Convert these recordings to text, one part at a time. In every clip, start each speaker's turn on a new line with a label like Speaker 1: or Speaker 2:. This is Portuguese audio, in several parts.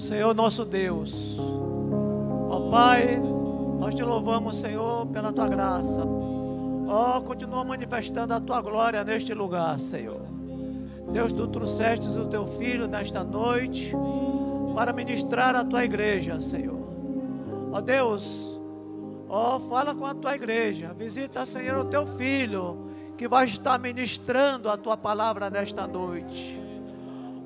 Speaker 1: Senhor nosso Deus. Ó Pai, nós te louvamos, Senhor, pela tua graça. Ó, continua manifestando a tua glória neste lugar, Senhor. Deus, tu trouxestes o teu filho nesta noite para ministrar a tua igreja, Senhor. Ó Deus, ó, fala com a tua igreja. Visita, Senhor, o teu filho que vai estar ministrando a tua palavra nesta noite.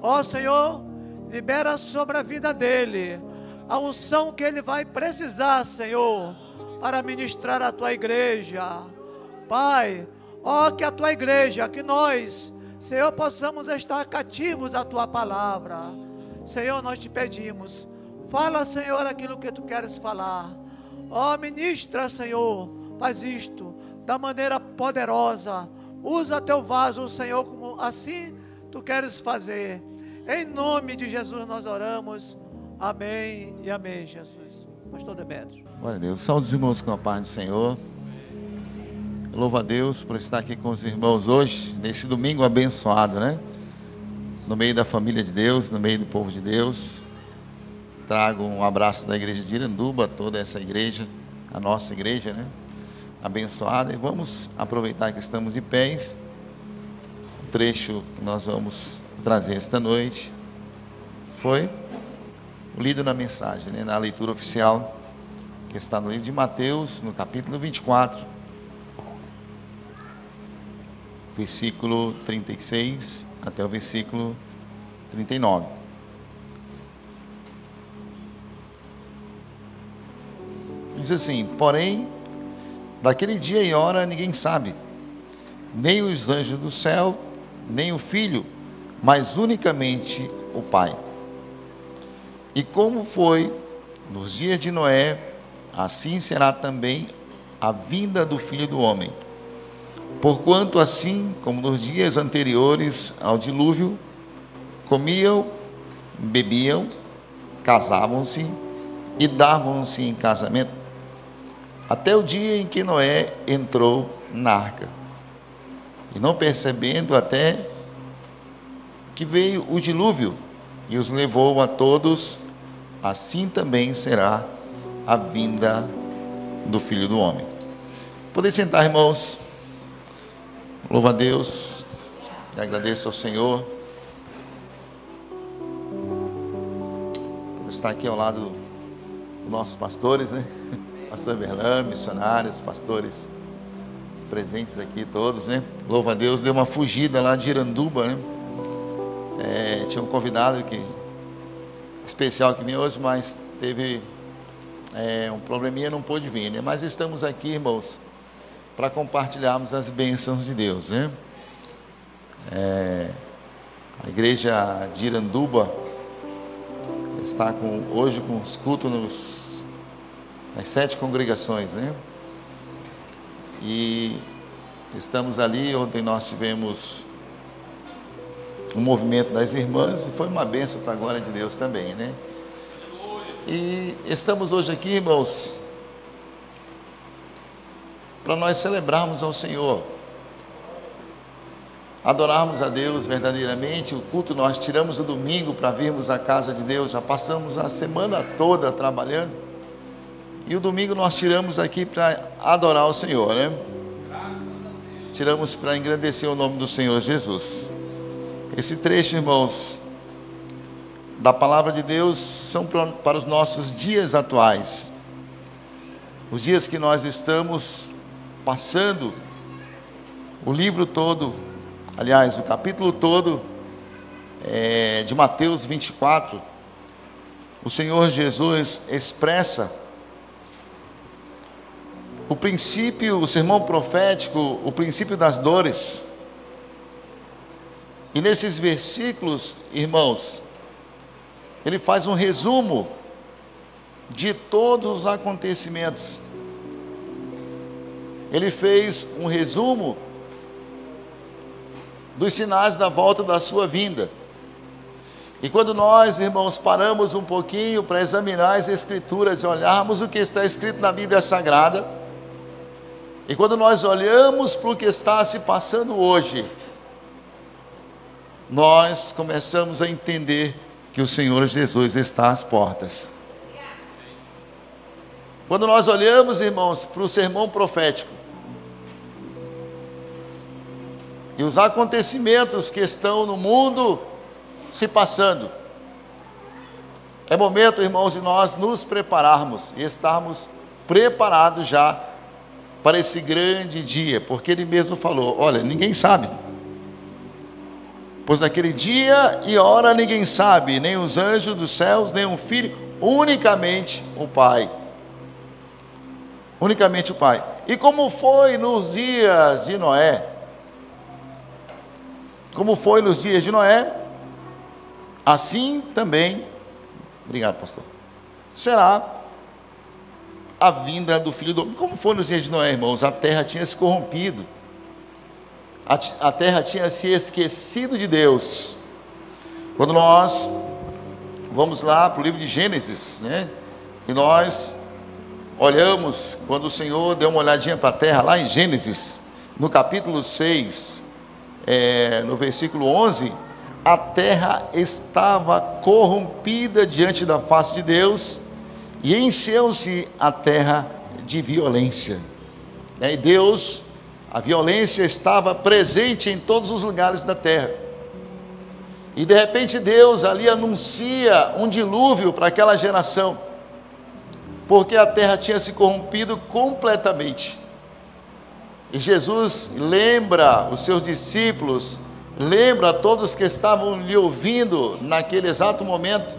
Speaker 1: Ó Senhor, libera sobre a vida dele a unção que ele vai precisar, Senhor, para ministrar a tua igreja. Pai, ó, que a tua igreja, que nós, Senhor, possamos estar cativos à tua palavra. Senhor, nós te pedimos, fala, Senhor, aquilo que tu queres falar. Ó, ministra, Senhor, faz isto da maneira poderosa. Usa teu vaso, Senhor, como assim tu queres fazer. Em nome de Jesus nós oramos. Amém e amém, Jesus. Pastor Demétrio.
Speaker 2: Glória a Deus. Saúde os irmãos com a paz do Senhor. Louvo a Deus por estar aqui com os irmãos hoje, nesse domingo abençoado, né? No meio da família de Deus, no meio do povo de Deus. Trago um abraço da igreja de Iranduba, toda essa igreja, a nossa igreja, né? Abençoada. E vamos aproveitar que estamos de pés. O trecho que nós vamos trazer esta noite foi lido na mensagem, né? Na leitura oficial, que está no livro de Mateus, no capítulo 24, versículo 36 até o versículo 39. Diz assim: porém, daquele dia e hora ninguém sabe, nem os anjos do céu, nem o Filho, mas unicamente o Pai. E como foi nos dias de Noé, assim será também a vinda do Filho do Homem. Porquanto assim como nos dias anteriores ao dilúvio, comiam, bebiam, casavam-se e davam-se em casamento, até o dia em que Noé entrou na arca. E não percebendo até que veio o dilúvio e os levou a todos, assim também será a vinda do Filho do Homem. Podem sentar, irmãos. Louva a Deus, e agradeço ao Senhor por estar aqui ao lado dos nossos pastores, né? Pastor Berlan, missionários, pastores presentes aqui todos, né? Louva a Deus. Deu uma fugida lá de Iranduba, né? Tinha um convidado especial que vinha hoje, mas teve um probleminha, não pôde vir, né? Mas estamos aqui, irmãos, para compartilharmos as bênçãos de Deus, né? A igreja de Iranduba está hoje com os cultos nas 7 congregações, né? E estamos ali. Ontem nós tivemos um movimento das irmãs e foi uma bênção para a glória de Deus também, né? E estamos hoje aqui, irmãos, para nós celebrarmos ao Senhor, adorarmos a Deus verdadeiramente. O culto nós tiramos o domingo para virmos à casa de Deus, já passamos a semana toda trabalhando, e o domingo nós tiramos aqui para adorar o Senhor, né? Tiramos para engrandecer o nome do Senhor Jesus. Esse trecho, irmãos, da palavra de Deus são para os nossos dias atuais, os dias que nós estamos passando. O livro todo, aliás, o capítulo todo de Mateus 24, o Senhor Jesus expressa o princípio, o sermão profético, o princípio das dores. E nesses versículos, irmãos, ele faz um resumo de todos os acontecimentos. Ele fez um resumo dos sinais da volta da sua vinda. E quando nós, irmãos, paramos um pouquinho para examinar as Escrituras e olharmos o que está escrito na Bíblia Sagrada, e quando nós olhamos para o que está se passando hoje, nós começamos a entender que que o Senhor Jesus está às portas. Quando nós olhamos, irmãos, para o sermão profético e os acontecimentos que estão no mundo se passando, é momento, irmãos, de nós nos prepararmos e estarmos preparados já para esse grande dia, porque ele mesmo falou: olha, ninguém sabe, pois naquele dia e hora ninguém sabe, nem os anjos dos céus, nem o Filho, unicamente o Pai. Unicamente o Pai. E como foi nos dias de Noé, assim também, obrigado, pastor, será a vinda do Filho do Homem. Como foi nos dias de Noé, irmãos? A terra tinha se corrompido, a terra tinha se esquecido de Deus. Quando nós vamos lá para o livro de Gênesis, né, e nós olhamos, quando o Senhor deu uma olhadinha para a terra, lá em Gênesis, no capítulo 6, no versículo 11, a terra estava corrompida diante da face de Deus, e encheu-se a terra de violência. E Deus, a violência estava presente em todos os lugares da terra. E de repente Deus ali anuncia um dilúvio para aquela geração, porque a terra tinha se corrompido completamente. E Jesus lembra os seus discípulos, lembra a todos que estavam lhe ouvindo naquele exato momento.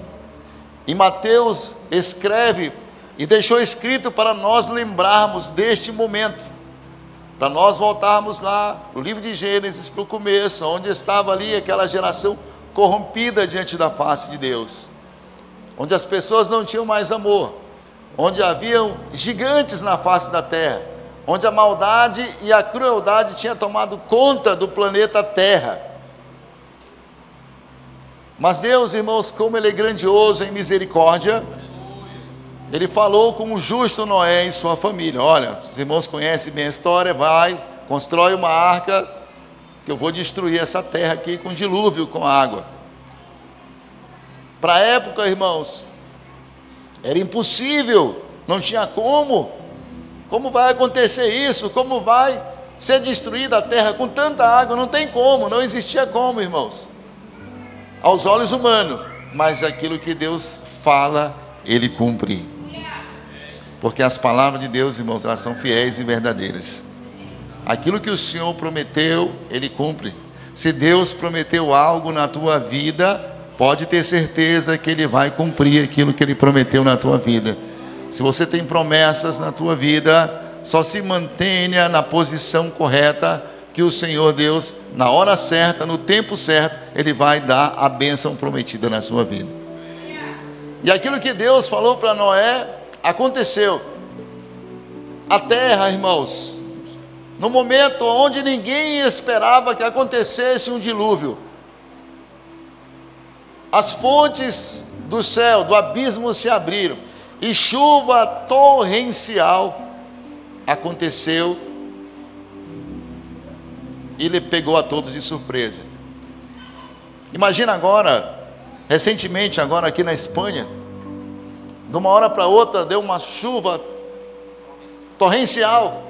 Speaker 2: E Mateus escreve e deixou escrito para nós lembrarmos deste momento, para nós voltarmos lá para o livro de Gênesis, para o começo, onde estava ali aquela geração corrompida diante da face de Deus, onde as pessoas não tinham mais amor, onde haviam gigantes na face da terra, onde a maldade e a crueldade tinham tomado conta do planeta Terra. Mas Deus, irmãos, como Ele é grandioso em misericórdia, Ele falou com o justo Noé e sua família: olha, os irmãos conhecem bem a história, vai, constrói uma arca, que eu vou destruir essa terra aqui com dilúvio, com água. Para a época, irmãos, era impossível, não tinha como vai acontecer isso, como vai ser destruída a terra com tanta água, não tem como, não existia como, irmãos, aos olhos humanos, mas aquilo que Deus fala, Ele cumpre, porque as palavras de Deus, irmãos, elas são fiéis e verdadeiras. Aquilo que o Senhor prometeu, Ele cumpre. Se Deus prometeu algo na tua vida, pode ter certeza que Ele vai cumprir aquilo que Ele prometeu na tua vida. Se você tem promessas na tua vida, só se mantenha na posição correta, que o Senhor Deus, na hora certa, no tempo certo, Ele vai dar a bênção prometida na sua vida. E aquilo que Deus falou para Noé, aconteceu. A terra, irmãos, no momento onde ninguém esperava que acontecesse um dilúvio, as fontes do céu, do abismo se abriram, e chuva torrencial aconteceu, e Ele pegou a todos de surpresa. Imagina agora, recentemente agora aqui na Espanha, de uma hora para outra deu uma chuva torrencial,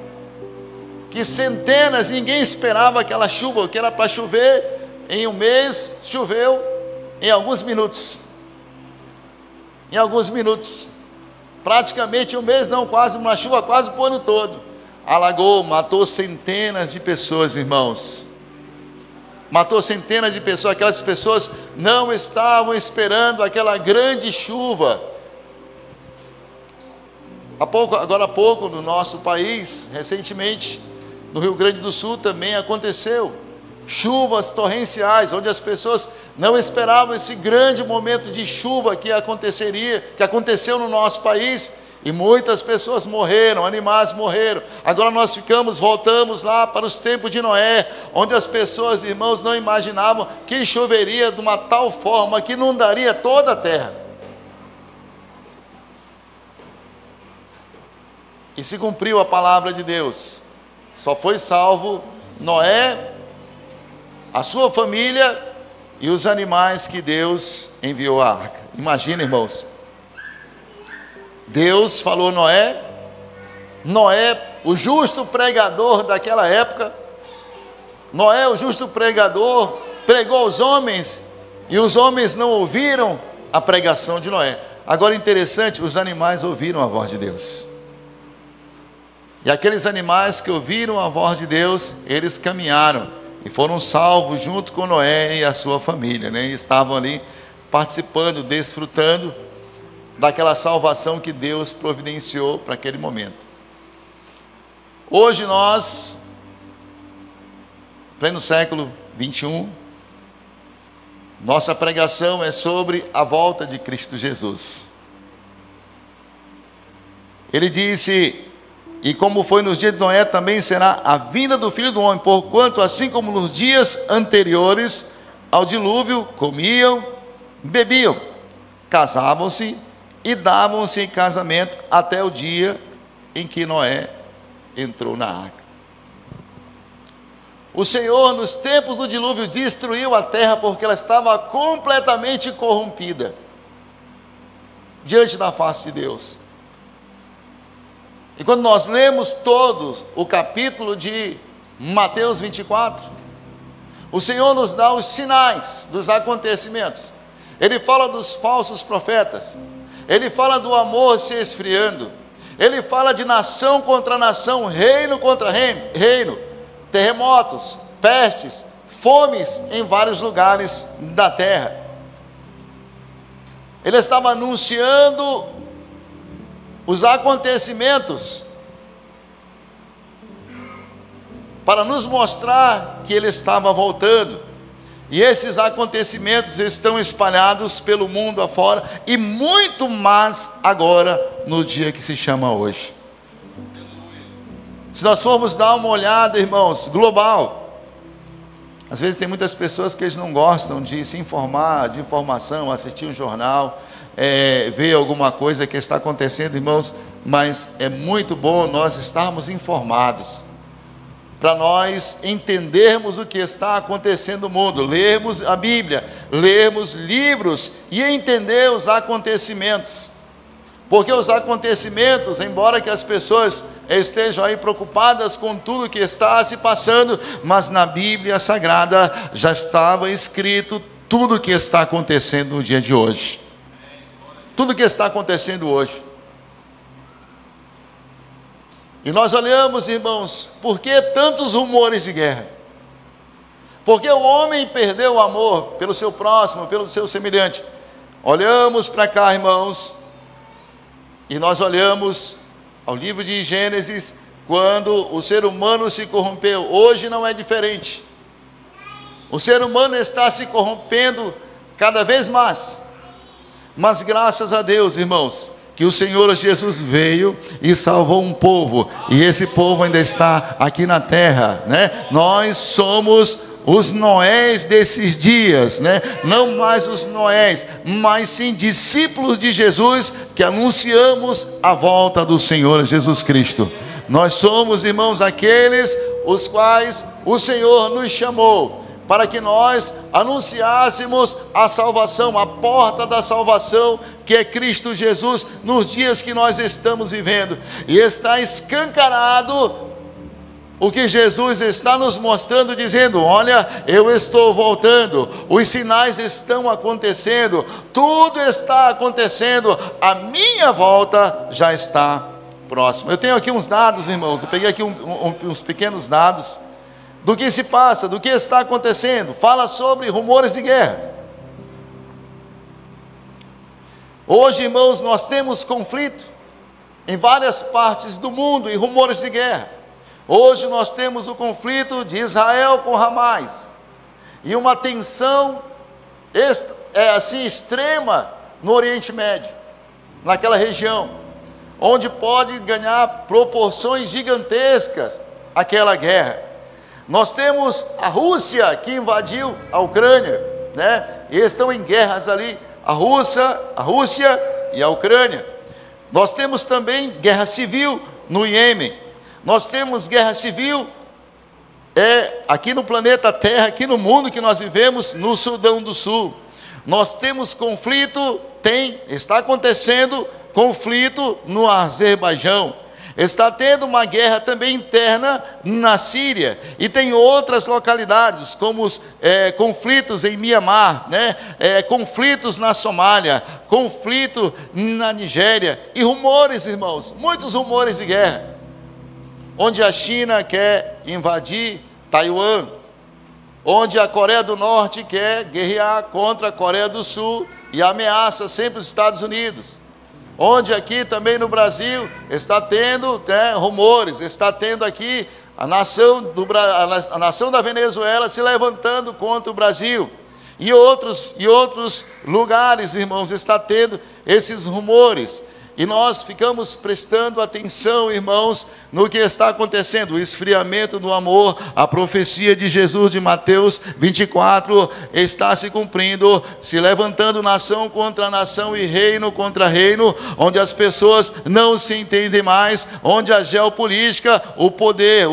Speaker 2: que centenas, ninguém esperava aquela chuva, que era para chover em um mês, choveu em alguns minutos. Em alguns minutos, praticamente um mês, não, quase, uma chuva quase o ano todo. Alagou, matou centenas de pessoas, irmãos. Matou centenas de pessoas, aquelas pessoas não estavam esperando aquela grande chuva. Agora há pouco, no nosso país, recentemente, no Rio Grande do Sul também aconteceu. Chuvas torrenciais, onde as pessoas não esperavam esse grande momento de chuva que aconteceria, que aconteceu no nosso país, e muitas pessoas morreram, animais morreram. Agora nós voltamos lá para os tempos de Noé, onde as pessoas, irmãos, não imaginavam que choveria de uma tal forma que inundaria toda a terra. E se cumpriu a palavra de Deus. Só foi salvo Noé, a sua família e os animais que Deus enviou à arca. Imagina, irmãos, Deus falou a Noé, o justo pregador daquela época, Noé, o justo pregador, pregou aos homens, e os homens não ouviram a pregação de Noé. Agora interessante, os animais ouviram a voz de Deus. E aqueles animais que ouviram a voz de Deus, eles caminharam e foram salvos junto com Noé e a sua família, né? E estavam ali participando, desfrutando daquela salvação que Deus providenciou para aquele momento. Hoje nós, pleno século 21, nossa pregação é sobre a volta de Cristo Jesus. Ele disse: e como foi nos dias de Noé, também será a vinda do Filho do Homem, porquanto assim como nos dias anteriores ao dilúvio, comiam, bebiam, casavam-se e davam-se em casamento até o dia em que Noé entrou na arca. O Senhor, nos tempos do dilúvio, destruiu a terra porque ela estava completamente corrompida diante da face de Deus. E quando nós lemos todos o capítulo de Mateus 24, o Senhor nos dá os sinais dos acontecimentos. Ele fala dos falsos profetas, ele fala do amor se esfriando, ele fala de nação contra nação, reino contra reino, terremotos, pestes, fomes em vários lugares da terra. Ele estava anunciando os acontecimentos para nos mostrar que ele estava voltando. E esses acontecimentos estão espalhados pelo mundo afora, e muito mais agora no dia que se chama hoje. Se nós formos dar uma olhada, irmãos, global, às vezes tem muitas pessoas que eles não gostam de se informar, de informação, assistir um jornal, ver alguma coisa que está acontecendo, irmãos, mas é muito bom nós estarmos informados, para nós entendermos o que está acontecendo no mundo, lermos a Bíblia, lermos livros e entender os acontecimentos. Porque os acontecimentos, embora que as pessoas estejam aí preocupadas com tudo que está se passando, mas na Bíblia Sagrada já estava escrito tudo o que está acontecendo no dia de hoje. Tudo o que está acontecendo hoje. E nós olhamos, irmãos, por que tantos rumores de guerra? Porque o homem perdeu o amor pelo seu próximo, pelo seu semelhante. Olhamos para cá, irmãos, e nós olhamos ao livro de Gênesis, quando o ser humano se corrompeu. Hoje não é diferente. O ser humano está se corrompendo cada vez mais. Mas graças a Deus, irmãos, que o Senhor Jesus veio e salvou um povo, e esse povo ainda está aqui na terra, né? Nós somos os Noés desses dias, né? Não mais os Noés, mas sim discípulos de Jesus, que anunciamos a volta do Senhor Jesus Cristo. Nós somos, irmãos, aqueles os quais o Senhor nos chamou, para que nós anunciássemos a salvação, a porta da salvação, que é Cristo Jesus, nos dias que nós estamos vivendo. E está escancarado o que Jesus está nos mostrando, dizendo: olha, eu estou voltando, os sinais estão acontecendo, tudo está acontecendo, a minha volta já está próxima. Eu tenho aqui uns dados, irmãos, eu peguei aqui uns pequenos dados do que se passa, do que está acontecendo. Fala sobre rumores de guerra. Hoje, irmãos, nós temos conflito em várias partes do mundo e rumores de guerra. Hoje nós temos o conflito de Israel com Hamas, e uma tensão extrema no Oriente Médio, naquela região, onde pode ganhar proporções gigantescas aquela guerra. Nós temos a Rússia, que invadiu a Ucrânia, né? E estão em guerras ali, a Rússia e a Ucrânia. Nós temos também guerra civil no Iêmen. Nós temos guerra civil aqui no planeta Terra, aqui no mundo que nós vivemos, no Sudão do Sul. Nós temos conflito, está acontecendo conflito no Azerbaijão. Está tendo uma guerra também interna na Síria. E tem outras localidades, como conflitos em Mianmar, conflitos na Somália, conflito na Nigéria. E rumores, irmãos, muitos rumores de guerra. Onde a China quer invadir Taiwan. Onde a Coreia do Norte quer guerrear contra a Coreia do Sul e ameaça sempre os Estados Unidos. Onde aqui também no Brasil está tendo rumores, está tendo aqui a nação da Venezuela se levantando contra o Brasil. E outros lugares, irmãos, está tendo esses rumores. E nós ficamos prestando atenção, irmãos, no que está acontecendo. O esfriamento do amor, a profecia de Jesus de Mateus 24 está se cumprindo, se levantando nação contra nação e reino contra reino, onde as pessoas não se entendem mais, onde a geopolítica, o poder,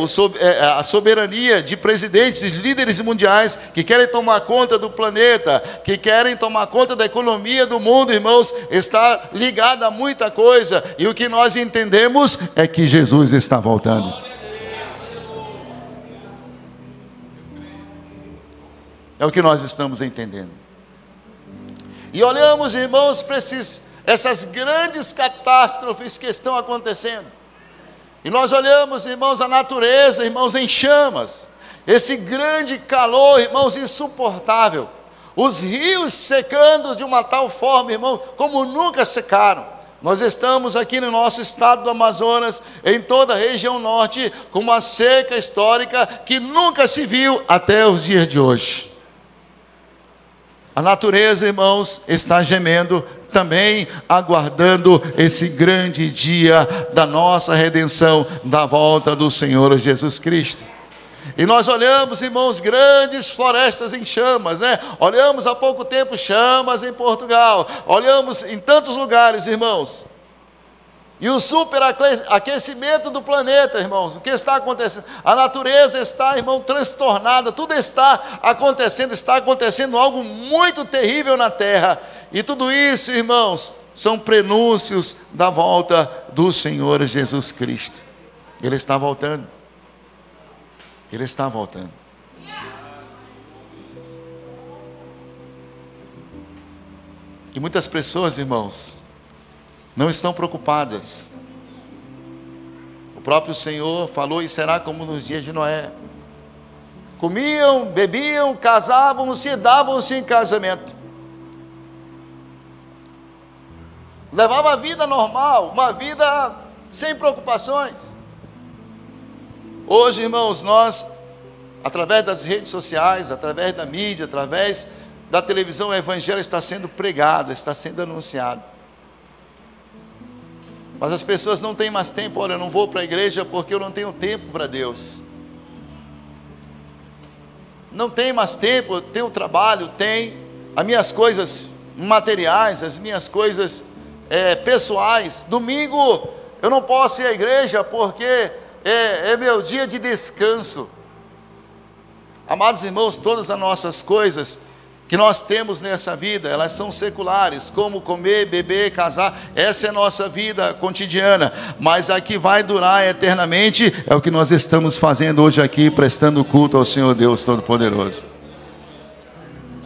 Speaker 2: a soberania de presidentes e líderes mundiais que querem tomar conta do planeta, que querem tomar conta da economia do mundo, irmãos, está ligada a muita coisa, e o que nós entendemos é que Jesus está voltando. É o que nós estamos entendendo. E olhamos, irmãos, para essas grandes catástrofes que estão acontecendo. E nós olhamos, irmãos, a natureza, irmãos, em chamas. Esse grande calor, irmãos, insuportável. Os rios secando de uma tal forma, irmão, como nunca secaram. Nós estamos aqui no nosso estado do Amazonas, em toda a região norte, com uma seca histórica que nunca se viu até os dias de hoje. A natureza, irmãos, está gemendo, também aguardando esse grande dia da nossa redenção, da volta do Senhor Jesus Cristo. E nós olhamos, irmãos, grandes florestas em chamas, Olhamos há pouco tempo chamas em Portugal. Olhamos em tantos lugares, irmãos. E o superaquecimento do planeta, irmãos. O que está acontecendo? A natureza está, irmão, transtornada. Tudo está acontecendo algo muito terrível na terra. E tudo isso, irmãos, são prenúncios da volta do Senhor Jesus Cristo. Ele está voltando. Ele está voltando. E muitas pessoas, irmãos, não estão preocupadas. O próprio Senhor falou: e será como nos dias de Noé. Comiam, bebiam, casavam-se e davam-se em casamento. Levava a vida normal, uma vida sem preocupações. Hoje, irmãos, nós, através das redes sociais, através da mídia, através da televisão, o Evangelho está sendo pregado, está sendo anunciado. Mas as pessoas não têm mais tempo. Olha, eu não vou para a igreja porque eu não tenho tempo para Deus. Não tem mais tempo, eu tenho trabalho, as minhas coisas materiais, as minhas coisas pessoais. Domingo eu não posso ir à igreja porque é meu dia de descanso. Amados irmãos, todas as nossas coisas que nós temos nessa vida, elas são seculares, como comer, beber, casar. Essa é a nossa vida cotidiana, mas a que vai durar eternamente é o que nós estamos fazendo hoje aqui, prestando culto ao Senhor Deus Todo-Poderoso.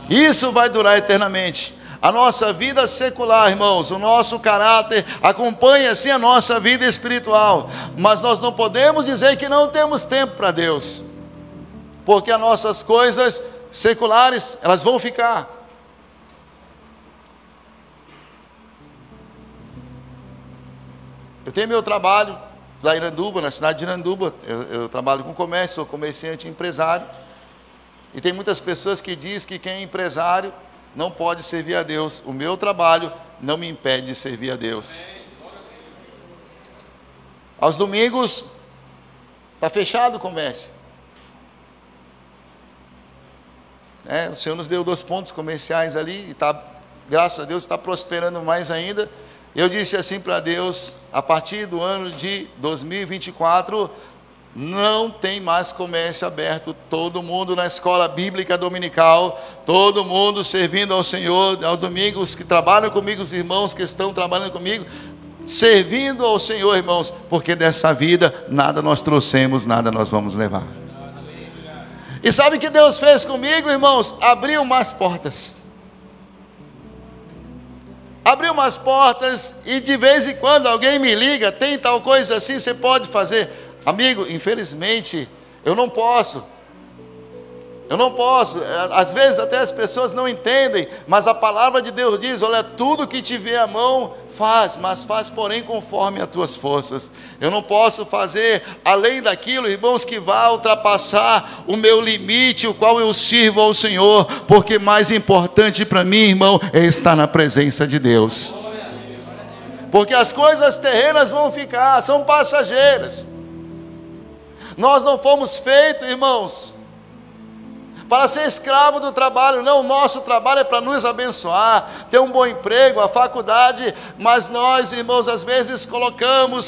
Speaker 2: Isso vai durar eternamente. A nossa vida secular, irmãos, o nosso caráter acompanha sim a nossa vida espiritual, mas nós não podemos dizer que não temos tempo para Deus, porque as nossas coisas seculares, elas vão ficar. Eu tenho meu trabalho lá em Iranduba, na cidade de Iranduba. Eu trabalho com comércio, sou comerciante e empresário. E tem muitas pessoas que dizem que quem é empresário não pode servir a Deus. O meu trabalho não me impede de servir a Deus. Aos domingos, está fechado o comércio. O Senhor nos deu 2 pontos comerciais ali, e graças a Deus está prosperando mais ainda. Eu disse assim para Deus: a partir do ano de 2024, Não tem mais comércio aberto, todo mundo na escola bíblica dominical, todo mundo servindo ao Senhor, aos domingos, que trabalham comigo, os irmãos que estão trabalhando comigo, servindo ao Senhor, irmãos, porque dessa vida nada nós trouxemos, nada nós vamos levar. E sabe o que Deus fez comigo, irmãos? Abriu umas portas. Abriu umas portas e de vez em quando alguém me liga, tem tal coisa assim, você pode fazer. Amigo, infelizmente, eu não posso. Às vezes até as pessoas não entendem, mas a palavra de Deus diz, olha, tudo que tiver à mão, faz, mas faz porém conforme as tuas forças. Eu não posso fazer além daquilo, irmãos, que vá ultrapassar o meu limite, o qual eu sirvo ao Senhor, porque mais importante para mim, irmão, é estar na presença de Deus. Porque as coisas terrenas vão ficar, são passageiras. Nós não fomos feitos, irmãos, para ser escravo do trabalho. Não, o nosso trabalho é para nos abençoar, ter um bom emprego, a faculdade, mas nós, irmãos, às vezes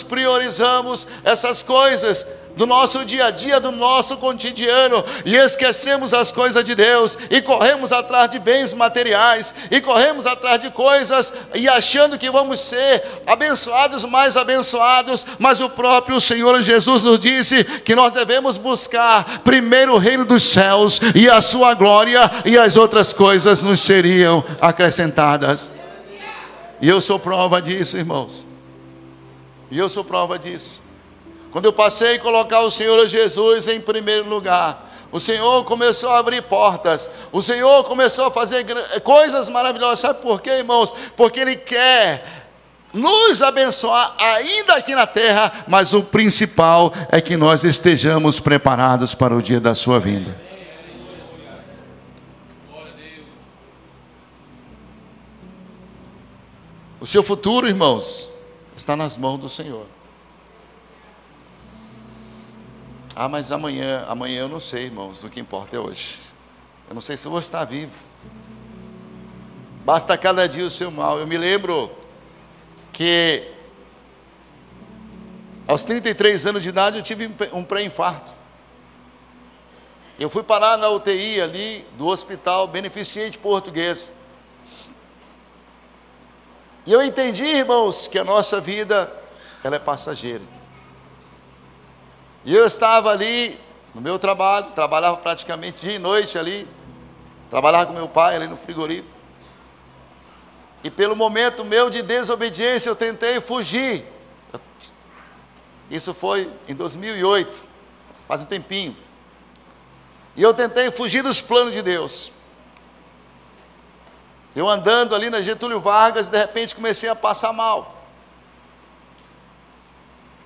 Speaker 2: priorizamos essas coisas do nosso dia a dia, do nosso cotidiano, e esquecemos as coisas de Deus, e corremos atrás de bens materiais, e corremos atrás de coisas, e achando que vamos ser abençoados, mais abençoados, mas o próprio Senhor Jesus nos disse que nós devemos buscar primeiro o reino dos céus, e a sua glória, e as outras coisas nos seriam acrescentadas. E eu sou prova disso, irmãos, e eu sou prova disso. Quando eu passei a colocar o Senhor Jesus em primeiro lugar, o Senhor começou a abrir portas, o Senhor começou a fazer coisas maravilhosas. Sabe por quê, irmãos? Porque Ele quer nos abençoar ainda aqui na terra, mas o principal é que nós estejamos preparados para o dia da sua vinda. O seu futuro, irmãos, está nas mãos do Senhor. Ah, mas amanhã eu não sei, irmãos, o que importa é hoje. Eu não sei se eu vou estar vivo. Basta cada dia o seu mal. Eu me lembro que aos 33 anos de idade eu tive um pré-infarto. Eu fui parar na UTI ali do Hospital Beneficente Português. E eu entendi, irmãos, que a nossa vida, ela é passageira. E eu estava ali no meu trabalho, trabalhava praticamente dia e noite ali, trabalhava com meu pai ali no frigorífico. E pelo momento meu de desobediência eu tentei fugir. Isso foi em 2008, faz um tempinho. E eu tentei fugir dos planos de Deus. Eu andando ali na Getúlio Vargas, de repente comecei a passar mal.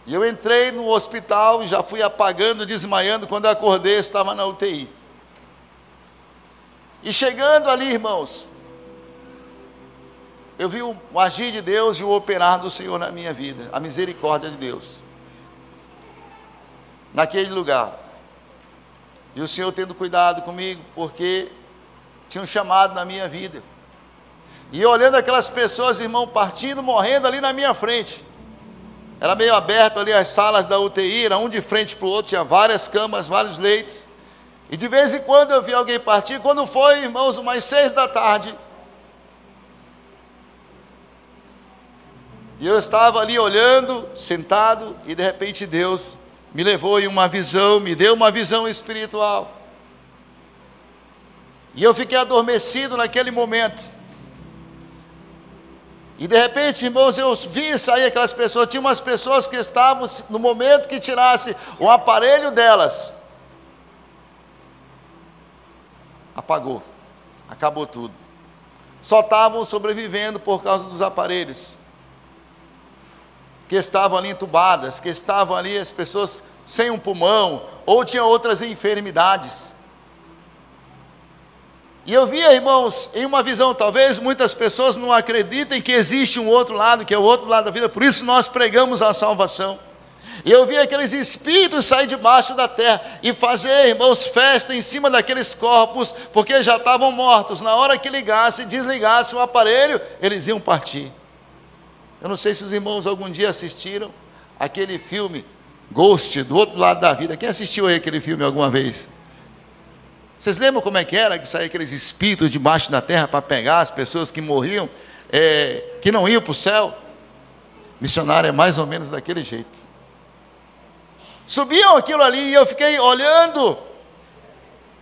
Speaker 2: E eu entrei no hospital e já fui apagando, desmaiando. Quando eu acordei, estava na UTI. E chegando ali, irmãos, eu vi o agir de Deus e o operar do Senhor na minha vida, a misericórdia de Deus, naquele lugar. E o Senhor tendo cuidado comigo, porque tinha um chamado na minha vida. E olhando aquelas pessoas, irmão, partindo, morrendo ali na minha frente. Era meio aberto ali as salas da UTI, era um de frente para o outro, tinha várias camas, vários leitos. E de vez em quando eu vi alguém partir. Quando foi, irmãos, umas 6 da tarde, e eu estava ali olhando, sentado, e de repente Deus me levou em uma visão, me deu uma visão espiritual. E eu fiquei adormecido naquele momento. E de repente, irmãos, eu vi sair aquelas pessoas. Tinha umas pessoas que estavam, no momento que tirasse o aparelho delas, apagou, acabou tudo. Só estavam sobrevivendo por causa dos aparelhos, que estavam ali entubadas, que estavam ali as pessoas sem um pulmão, ou tinham outras enfermidades. E eu via, irmãos, em uma visão, talvez muitas pessoas não acreditem que existe um outro lado, que é o outro lado da vida, por isso nós pregamos a salvação. E eu via aqueles espíritos sair debaixo da terra e fazer, irmãos, festa em cima daqueles corpos, porque já estavam mortos. Na hora que ligasse, desligasse o aparelho, eles iam partir. Eu não sei se os irmãos algum dia assistiram aquele filme Ghost, do outro lado da vida. Quem assistiu aí aquele filme alguma vez? Vocês lembram como é que era? Que saía aqueles espíritos debaixo da terra para pegar as pessoas que morriam, que não iam para o céu? Missionário é mais ou menos daquele jeito. Subiam aquilo ali e eu fiquei olhando.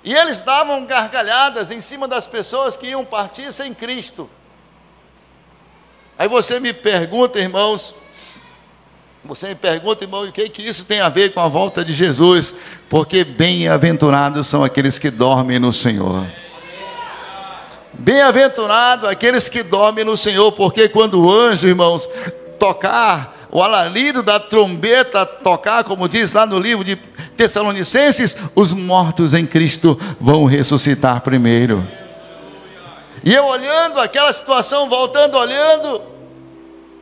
Speaker 2: E eles davam gargalhadas em cima das pessoas que iam partir sem Cristo. Aí você me pergunta, irmãos, o que isso tem a ver com a volta de Jesus? Porque bem-aventurados são aqueles que dormem no Senhor. Bem-aventurado aqueles que dormem no Senhor, porque quando o anjo, irmãos, tocar, o alarido da trombeta tocar, como diz lá no livro de Tessalonicenses, os mortos em Cristo vão ressuscitar primeiro. E eu olhando aquela situação, voltando, olhando,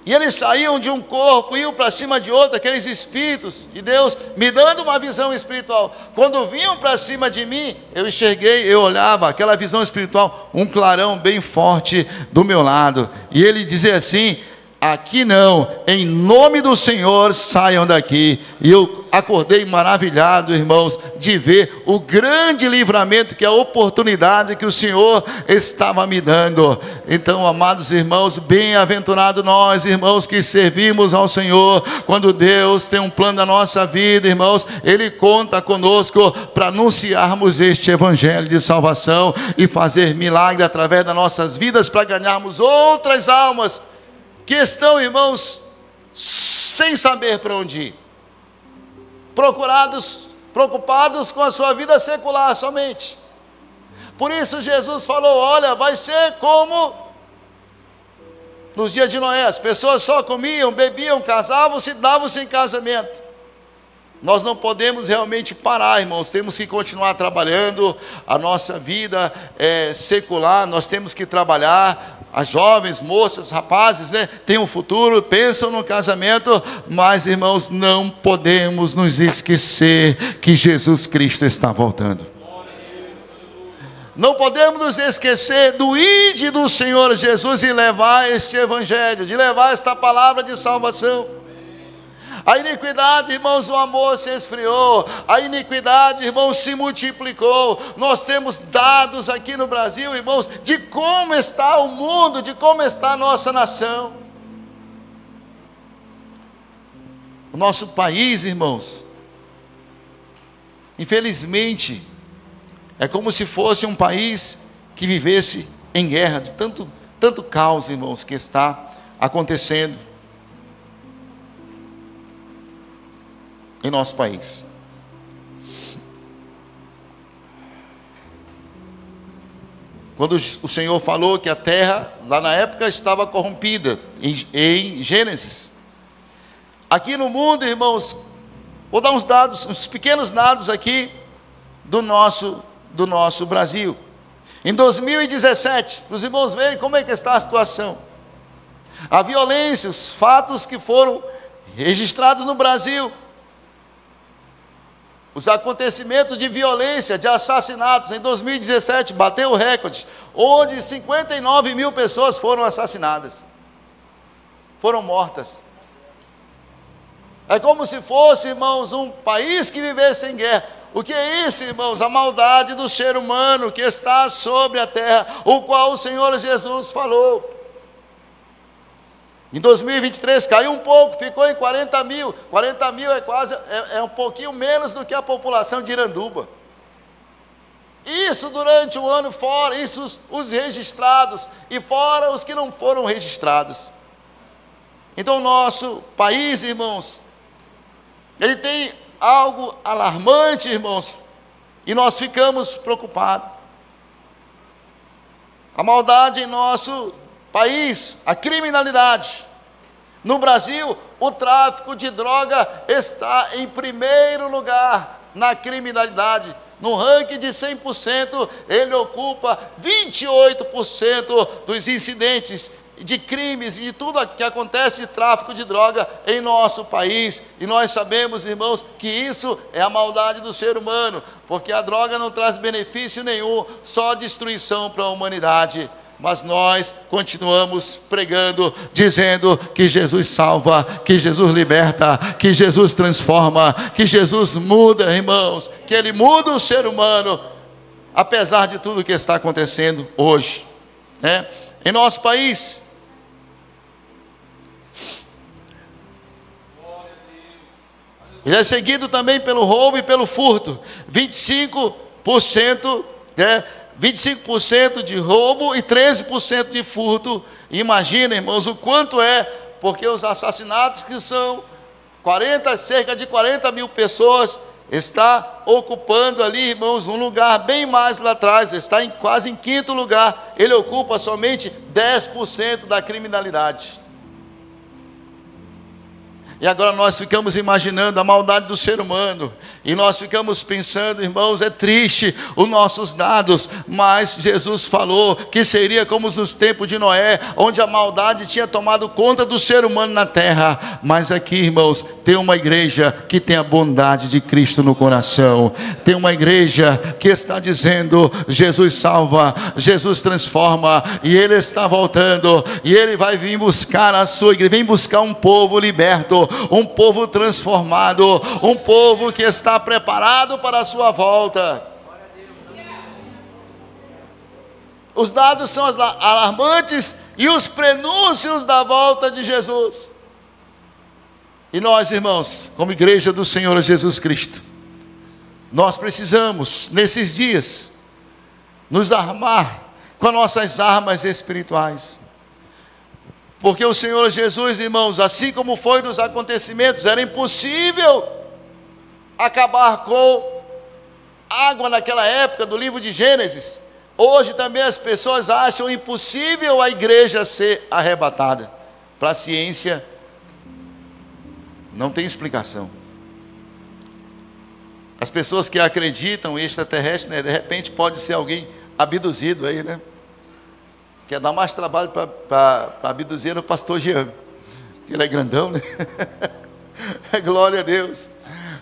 Speaker 2: e eles saíam de um corpo, iam para cima de outro, aqueles espíritos, e Deus me dando uma visão espiritual. Quando vinham para cima de mim, eu enxerguei, eu olhava, aquela visão espiritual, um clarão bem forte do meu lado, e ele dizia assim: aqui não, em nome do Senhor, saiam daqui. E eu acordei maravilhado, irmãos, de ver o grande livramento, que é a oportunidade que o Senhor estava me dando. Então, amados irmãos, bem-aventurado nós, irmãos, que servimos ao Senhor. Quando Deus tem um plano na nossa vida, irmãos, Ele conta conosco para anunciarmos este evangelho de salvação e fazer milagre através das nossas vidas, para ganharmos outras almas que estão, irmãos, sem saber para onde ir, preocupados com a sua vida secular somente. Por isso Jesus falou: olha, vai ser como nos dias de Noé, as pessoas só comiam, bebiam, casavam-se, davam-se em casamento. Nós não podemos realmente parar, irmãos, temos que continuar trabalhando. A nossa vida secular, nós temos que trabalhar. As jovens, moças, rapazes, têm um futuro, pensam no casamento, mas, irmãos, não podemos nos esquecer que Jesus Cristo está voltando. Não podemos nos esquecer do ide do Senhor Jesus e levar este evangelho, de levar esta palavra de salvação. A iniquidade, irmãos, o amor se esfriou. A iniquidade, irmãos, se multiplicou. Nós temos dados aqui no Brasil, irmãos, de como está o mundo, de como está a nossa nação. O nosso país, irmãos, infelizmente, é como se fosse um país que vivesse em guerra, de tanto caos, irmãos, que está acontecendo em nosso país. Quando o Senhor falou que a terra, lá na época, estava corrompida, em Gênesis. Aqui no mundo, irmãos, vou dar uns pequenos dados aqui do nosso Brasil. Em 2017, para os irmãos verem como é que está a situação. A violência, os fatos que foram registrados no Brasil, os acontecimentos de violência, de assassinatos, em 2017 bateu o recorde, onde 59 mil pessoas foram assassinadas, foram mortas. É como se fosse, irmãos, um país que vivesse em guerra. O que é isso, irmãos? A maldade do ser humano que está sobre a terra, o qual o Senhor Jesus falou. Em 2023 caiu um pouco, ficou em 40 mil. 40 mil é um pouquinho menos do que a população de Iranduba. Isso durante o ano, fora isso os registrados, e fora os que não foram registrados. Então, nosso país, irmãos, ele tem algo alarmante, irmãos, e nós ficamos preocupados. A maldade em nosso país, a criminalidade. No Brasil, o tráfico de droga está em primeiro lugar na criminalidade. No ranking de 100%, ele ocupa 28% dos incidentes de crimes e de tudo que acontece de tráfico de droga em nosso país. E nós sabemos, irmãos, que isso é a maldade do ser humano, porque a droga não traz benefício nenhum, só destruição para a humanidade. mas nós continuamos pregando, dizendo que Jesus salva, que Jesus liberta, que Jesus transforma, que Jesus muda, irmãos, que Ele muda o ser humano, apesar de tudo que está acontecendo hoje, né? Em nosso país. Ele é seguido também pelo roubo e pelo furto. 25%, né? 25% de roubo e 13% de furto. Imagina, irmãos, o quanto é, porque os assassinatos que são cerca de 40 mil pessoas, está ocupando ali, irmãos, um lugar bem mais lá atrás, está quase em quinto lugar. Ele ocupa somente 10% da criminalidade. E agora nós ficamos imaginando a maldade do ser humano, e nós ficamos pensando, irmãos, é triste os nossos dados, mas Jesus falou que seria como nos tempos de Noé, onde a maldade tinha tomado conta do ser humano na terra. Mas aqui, irmãos, tem uma igreja que tem a bondade de Cristo no coração, tem uma igreja que está dizendo: Jesus salva, Jesus transforma, e Ele está voltando, e Ele vai vir buscar a sua igreja, vem buscar um povo liberto, um povo transformado, um povo que está preparado para a sua volta. Os dados são alarmantes e os prenúncios da volta de Jesus. E nós, irmãos, como igreja do Senhor Jesus Cristo, nós precisamos, nesses dias, nos armar com as nossas armas espirituais. Porque o Senhor Jesus, irmãos, assim como foi nos acontecimentos, era impossível acabar com água naquela época do livro de Gênesis. Hoje também as pessoas acham impossível a igreja ser arrebatada. Para a ciência, não tem explicação. As pessoas que acreditam em extraterrestre, né, de repente pode ser alguém abduzido aí, né? Quer dar mais trabalho para abduzir o pastor Jean, que ele é grandão, né? Glória a Deus.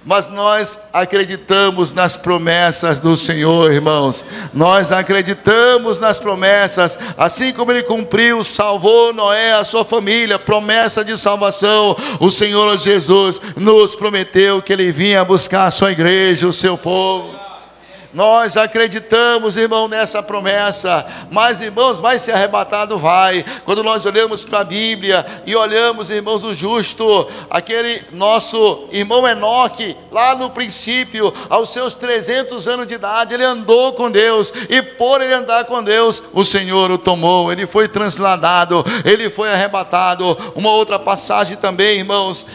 Speaker 2: Mas nós acreditamos nas promessas do Senhor, irmãos. Nós acreditamos nas promessas, assim como Ele cumpriu, salvou Noé, a sua família, promessa de salvação. O Senhor Jesus nos prometeu que Ele vinha buscar a sua igreja, o seu povo. Nós acreditamos, irmão, nessa promessa. Mas, irmãos, vai ser arrebatado, vai. Quando nós olhamos para a Bíblia e olhamos, irmãos, o justo, aquele nosso irmão Enoque, lá no princípio, aos seus 300 anos de idade, ele andou com Deus, e por ele andar com Deus, o Senhor o tomou, ele foi transladado, ele foi arrebatado. Uma outra passagem também, irmãos,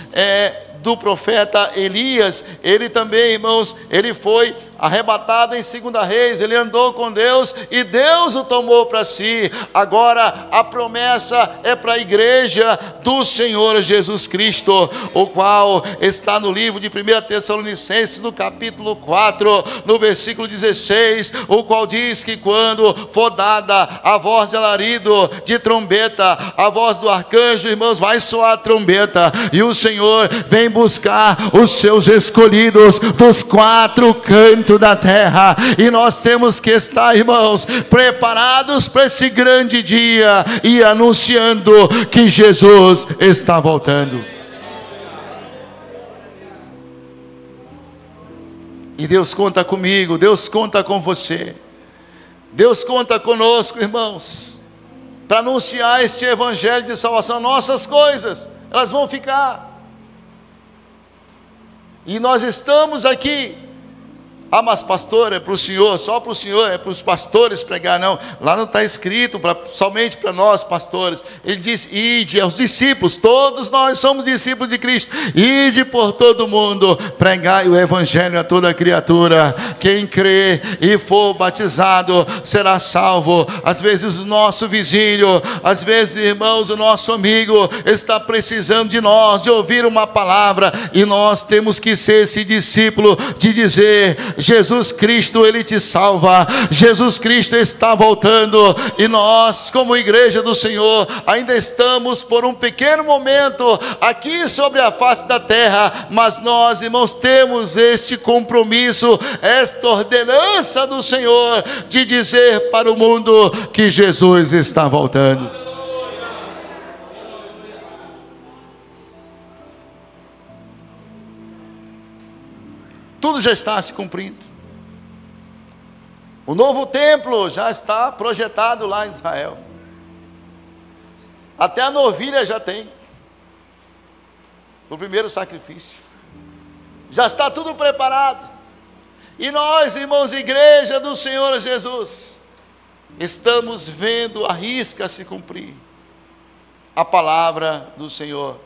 Speaker 2: do profeta Elias, ele também, irmãos, ele foi arrebatado em 2 Reis, ele andou com Deus e Deus o tomou para si. Agora a promessa é para a igreja do Senhor Jesus Cristo, o qual está no livro de 1 Tessalonicenses, no capítulo 4, no versículo 16, o qual diz que quando for dada a voz de alarido, de trombeta, a voz do arcanjo, irmãos, vai soar a trombeta, e o Senhor vem buscar os seus escolhidos dos 4 cantos da terra, e nós temos que estar, irmãos, preparados para esse grande dia e anunciando que Jesus está voltando. E Deus conta comigo, Deus conta com você, Deus conta conosco, irmãos, para anunciar este evangelho de salvação. Nossas coisas, elas vão ficar, e nós estamos aqui. Ah, mas pastor, é para o senhor, só para o senhor, é para os pastores pregar. Não, lá não está escrito somente para nós pastores. Ele diz: ide aos discípulos, todos nós somos discípulos de Cristo, ide por todo mundo, pregai o evangelho a toda criatura. Quem crê e for batizado será salvo. Às vezes o nosso vizinho, às vezes, irmãos, o nosso amigo está precisando de nós, de ouvir uma palavra, e nós temos que ser esse discípulo de dizer: Jesus Cristo, Ele te salva. Jesus Cristo está voltando, e nós, como igreja do Senhor, ainda estamos por um pequeno momento aqui sobre a face da terra, mas nós, irmãos, temos este compromisso, esta ordenança do Senhor de dizer para o mundo que Jesus está voltando. Tudo já está se cumprindo. O novo templo já está projetado lá em Israel. Até a novilha já tem, o primeiro sacrifício. Já está tudo preparado. E nós, irmãos, igreja do Senhor Jesus, estamos vendo a risca se cumprir. A palavra do Senhor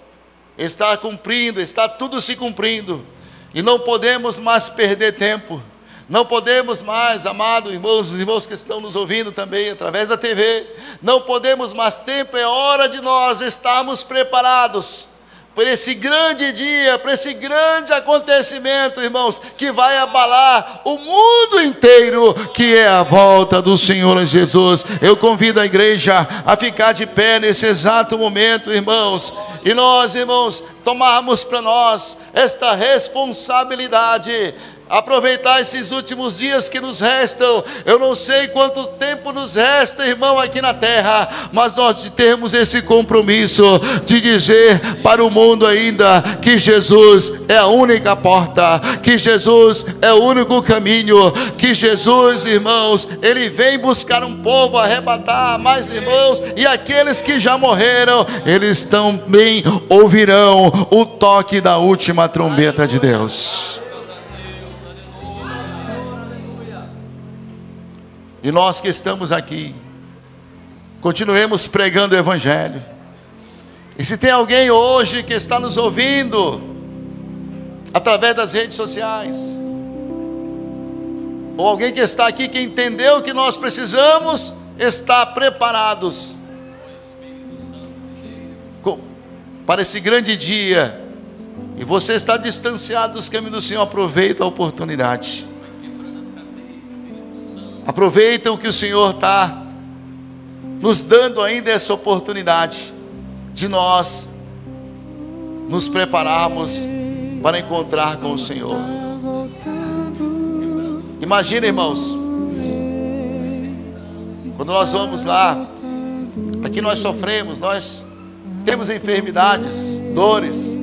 Speaker 2: está cumprindo, está tudo se cumprindo. E não podemos mais perder tempo. Não podemos mais, amados irmãos, os irmãos que estão nos ouvindo também através da TV, não podemos mais tempo, é hora de nós estarmos preparados por esse grande dia, por esse grande acontecimento, irmãos, que vai abalar o mundo inteiro, que é a volta do Senhor Jesus. Eu convido a igreja a ficar de pé nesse exato momento, irmãos, e nós, irmãos, tomarmos para nós esta responsabilidade, aproveitar esses últimos dias que nos restam. Eu não sei quanto tempo nos resta, irmão, aqui na terra, mas nós temos esse compromisso de dizer para o mundo ainda que Jesus é a única porta, que Jesus é o único caminho, que Jesus, irmãos, Ele vem buscar um povo, arrebatar mais irmãos, e aqueles que já morreram, eles também ouvirão o toque da última trombeta de Deus. E nós que estamos aqui, continuemos pregando o Evangelho. E se tem alguém hoje que está nos ouvindo através das redes sociais, ou alguém que está aqui que entendeu que nós precisamos estar preparados para esse grande dia, e você está distanciado dos caminhos do Senhor, aproveita a oportunidade. Aproveita o que o Senhor está nos dando ainda, essa oportunidade de nós nos prepararmos para encontrar com o Senhor. Imagina, irmãos, quando nós vamos lá, aqui nós sofremos, nós temos enfermidades, dores,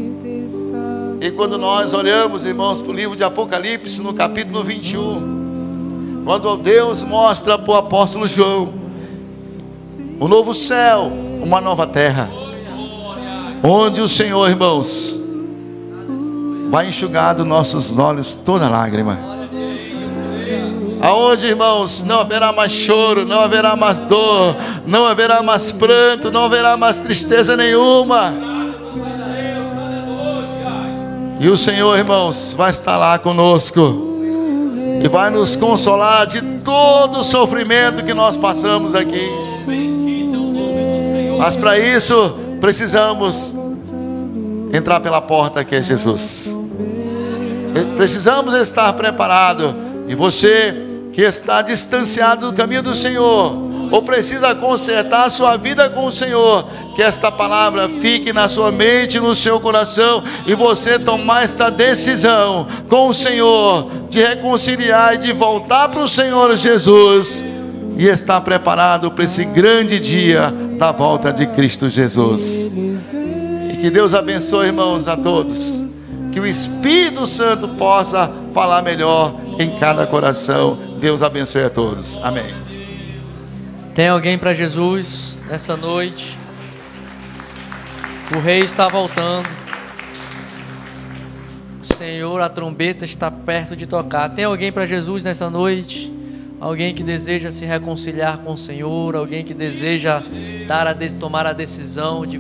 Speaker 2: e quando nós olhamos, irmãos, para o livro de Apocalipse, no capítulo 21, quando Deus mostra para o apóstolo João um novo céu, uma nova terra, onde o Senhor, irmãos, vai enxugar dos nossos olhos toda lágrima, aonde, irmãos, não haverá mais choro, não haverá mais dor, não haverá mais pranto, não haverá mais tristeza nenhuma. E o Senhor, irmãos, vai estar lá conosco e vai nos consolar de todo o sofrimento que nós passamos aqui. Mas para isso precisamos entrar pela porta que é Jesus. Precisamos estar preparados. E você que está distanciado do caminho do Senhor, ou precisa consertar a sua vida com o Senhor, que esta palavra fique na sua mente, no seu coração, e você tomar esta decisão com o Senhor, de reconciliar e de voltar para o Senhor Jesus, e estar preparado para esse grande dia da volta de Cristo Jesus. E que Deus abençoe, irmãos, a todos, que o Espírito Santo possa falar melhor em cada coração. Deus abençoe a todos, amém.
Speaker 3: Tem alguém para Jesus nessa noite? O Rei está voltando. O Senhor, a trombeta está perto de tocar. Tem alguém para Jesus nessa noite? Alguém que deseja se reconciliar com o Senhor? Alguém que deseja tomar a decisão de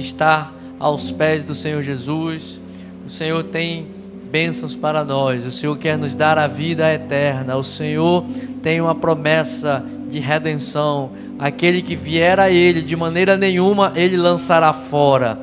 Speaker 3: estar aos pés do Senhor Jesus? O Senhor tem bênçãos para nós. O Senhor quer nos dar a vida eterna. O Senhor tem uma promessa de redenção. Aquele que vier a Ele, de maneira nenhuma Ele lançará fora.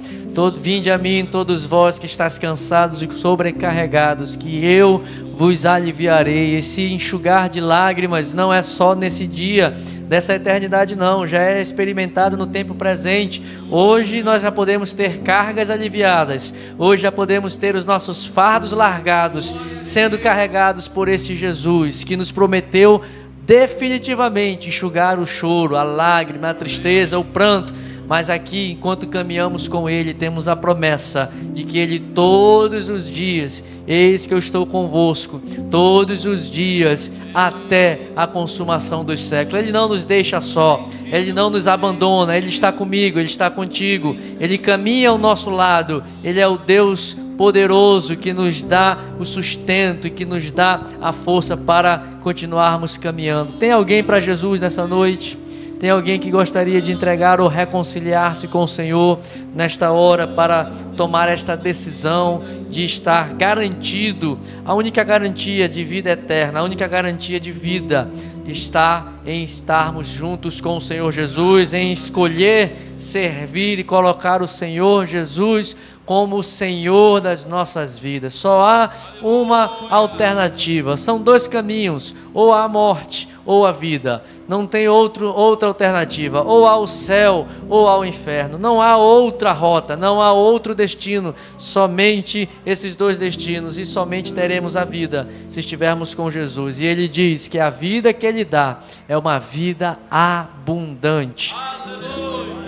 Speaker 3: Vinde a mim, todos vós que estáis cansados e sobrecarregados, que eu vos aliviarei. Esse enxugar de lágrimas não é só nesse dia dessa eternidade, não, já é experimentado no tempo presente. Hoje nós já podemos ter cargas aliviadas, hoje já podemos ter os nossos fardos largados, sendo carregados por este Jesus, que nos prometeu definitivamente enxugar o choro, a lágrima, a tristeza, o pranto. Mas aqui, enquanto caminhamos com Ele, temos a promessa de que Ele todos os dias, eis que eu estou convosco, todos os dias, até a consumação dos séculos. Ele não nos deixa só, Ele não nos abandona, Ele está comigo, Ele está contigo, Ele caminha ao nosso lado, Ele é o Deus poderoso que nos dá o sustento e que nos dá a força para continuarmos caminhando. Tem alguém para Jesus nessa noite? Tem alguém que gostaria de entregar ou reconciliar-se com o Senhor nesta hora para tomar esta decisão de estar garantido? A única garantia de vida eterna, a única garantia de vida está em estarmos juntos com o Senhor Jesus, em escolher servir e colocar o Senhor Jesus como o Senhor das nossas vidas. Só há uma alternativa, são dois caminhos, ou a morte ou a vida. Não tem outra alternativa, ou ao céu ou ao inferno. Não há outra rota, não há outro destino, somente esses dois destinos, e somente teremos a vida se estivermos com Jesus. E Ele diz que a vida que Ele dá é uma vida abundante.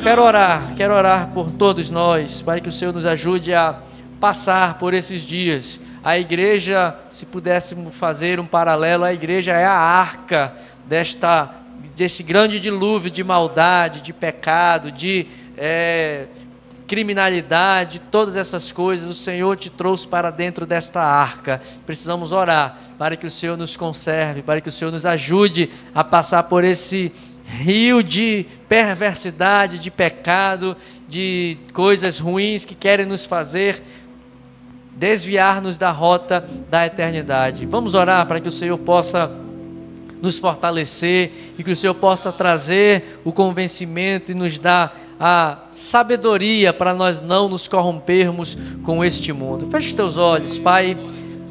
Speaker 3: Quero orar por todos nós, para que o Senhor nos ajude a passar por esses dias. A igreja, se pudéssemos fazer um paralelo, a igreja é a arca deste grande dilúvio de maldade, de pecado, de criminalidade, todas essas coisas. O Senhor te trouxe para dentro desta arca. Precisamos orar para que o Senhor nos conserve, para que o Senhor nos ajude a passar por esse rio de perversidade, de pecado, de coisas ruins que querem nos fazer desviar-nos da rota da eternidade. Vamos orar para que o Senhor possa nos fortalecer e que o Senhor possa trazer o convencimento e nos dar a sabedoria para nós não nos corrompermos com este mundo. Feche os teus olhos, Pai.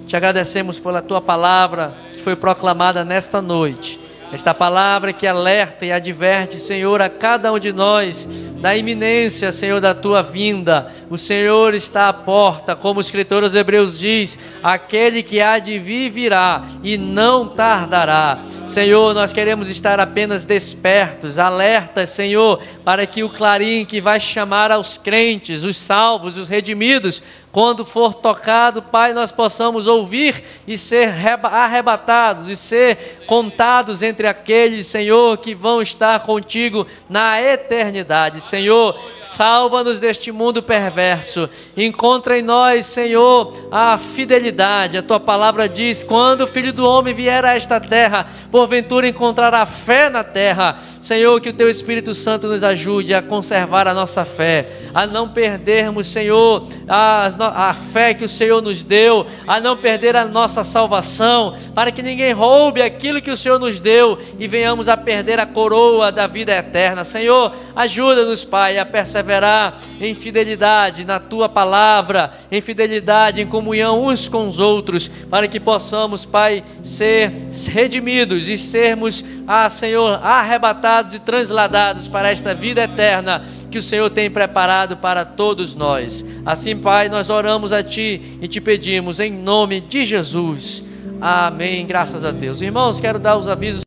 Speaker 3: Te agradecemos pela Tua palavra que foi proclamada nesta noite. Esta palavra que alerta e adverte, Senhor, a cada um de nós da iminência, Senhor, da Tua vinda. O Senhor está à porta, como o escritor aos Hebreus diz: aquele que há de vir virá e não tardará. Senhor, nós queremos estar apenas despertos, alertas, Senhor, para que o clarim que vai chamar aos crentes, os salvos, os redimidos, quando for tocado, Pai, nós possamos ouvir e ser arrebatados e ser contados entre aqueles, Senhor, que vão estar contigo na eternidade. Senhor, salva-nos deste mundo perverso. Encontra em nós, Senhor, a fidelidade. A Tua palavra diz: quando o Filho do Homem vier a esta terra, porventura encontrará fé na terra. Senhor, que o Teu Espírito Santo nos ajude a conservar a nossa fé, a não perdermos, Senhor, a fé que o Senhor nos deu, a não perder a nossa salvação, para que ninguém roube aquilo que o Senhor nos deu e venhamos a perder a coroa da vida eterna. Senhor, ajuda-nos, Pai, a perseverar em fidelidade na Tua palavra, em fidelidade, em comunhão uns com os outros, para que possamos, Pai, ser redimidos e sermos, Senhor, arrebatados e transladados para esta vida eterna que o Senhor tem preparado para todos nós. Assim, Pai, nós oramos a Ti e te pedimos em nome de Jesus. Amém. Graças a Deus. Irmãos, quero dar os avisos.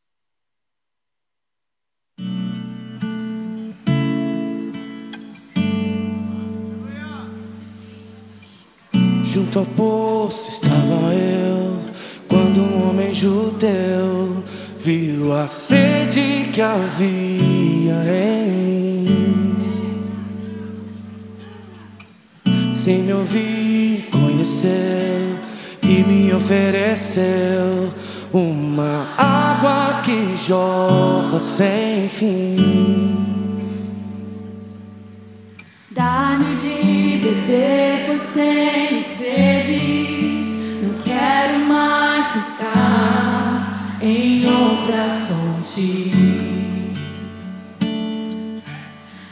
Speaker 4: Junto ao poço estava eu, quando um homem judeu viu a sede que havia em mim. Sem me ouvir, conheceu e me ofereceu uma água que jorra sem fim.
Speaker 5: Dá-me de beber, pois tenho sede. Não quero mais buscar em outras fontes.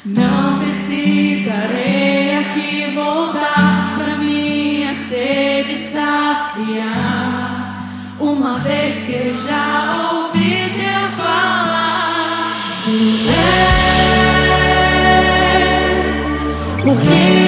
Speaker 5: Não precisarei aqui voltar pra minha sede saciar, uma vez que eu já ouvi Deus falar. Tu és, porque